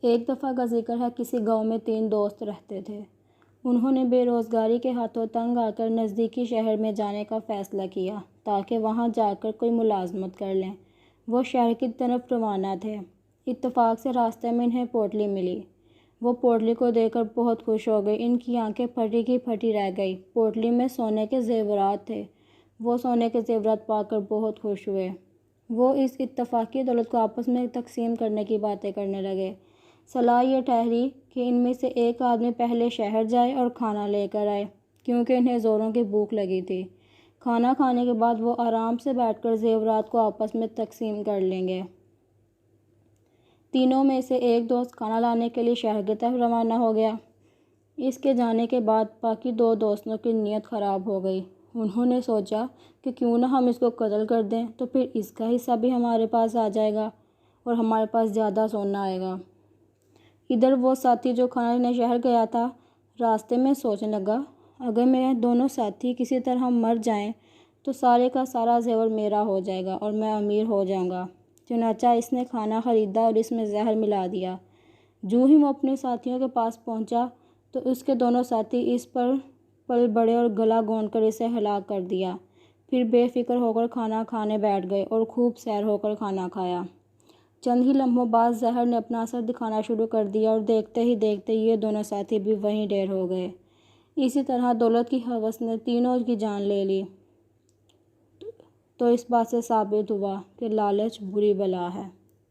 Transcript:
ایک دفعہ کا ذکر ہے، کسی گاؤں میں 3 دوست رہتے تھے۔ انہوں نے بے روزگاری کے ہاتھوں تنگ آ کر نزدیکی شہر میں جانے کا فیصلہ کیا تاکہ وہاں جا کر کوئی ملازمت کر لیں۔ وہ شہر کی طرف روانہ تھے۔ اتفاق سے راستے میں انہیں پوٹلی ملی۔ وہ پوٹلی کو دیکھ کر بہت خوش ہو گئی۔ ان کی آنکھیں پھٹی کی پھٹی رہ گئی۔ پوٹلی میں سونے کے زیورات تھے۔ وہ سونے کے زیورات پا کر بہت خوش ہوئے۔ وہ اس اتفاقی دولت کو آپس میں تقسیم کرنے کی باتیں کرنے لگے۔ صلاح یہ ٹھہری کہ ان میں سے ایک آدمی پہلے شہر جائے اور کھانا لے کر آئے، کیونکہ انہیں زوروں کی بھوک لگی تھی۔ کھانا کھانے کے بعد وہ آرام سے بیٹھ کر زیورات کو آپس میں تقسیم کر لیں گے۔ تینوں میں سے ایک دوست کھانا لانے کے لیے شہر کی طرف روانہ ہو گیا۔ اس کے جانے کے بعد باقی 2 دوستوں کی نیت خراب ہو گئی۔ انہوں نے سوچا کہ کیوں نہ ہم اس کو قتل کر دیں، تو پھر اس کا حصہ بھی ہمارے پاس آ جائے گا اور ہمارے پاس زیادہ سونا آئے گا۔ ادھر وہ ساتھی جو کھانا لینے شہر گیا تھا، راستے میں سوچنے لگا، اگر میرے دونوں ساتھی کسی طرح مر جائیں تو سارے کا سارا زیور میرا ہو جائے گا اور میں امیر ہو جاؤں گا۔ چنانچہ اس نے کھانا خریدا اور اس میں زہر ملا دیا۔ جو ہی وہ اپنے ساتھیوں کے پاس پہنچا تو اس کے دونوں ساتھی اس پر پل بڑھے اور گلا گھونٹ کر اسے ہلاک کر دیا۔ پھر بے فکر ہو کر کھانا کھانے بیٹھ گئے اور خوب سیر ہو کر کھانا کھایا۔ چند ہی لمحوں بعد زہر نے اپنا اثر دکھانا شروع کر دیا اور دیکھتے ہی دیکھتے یہ دونوں ساتھی بھی وہیں ڈھیر ہو گئے۔ اسی طرح دولت کی ہوس نے تینوں کی جان لے لی۔ تو اس بات سے ثابت ہوا کہ لالچ بری بلا ہے۔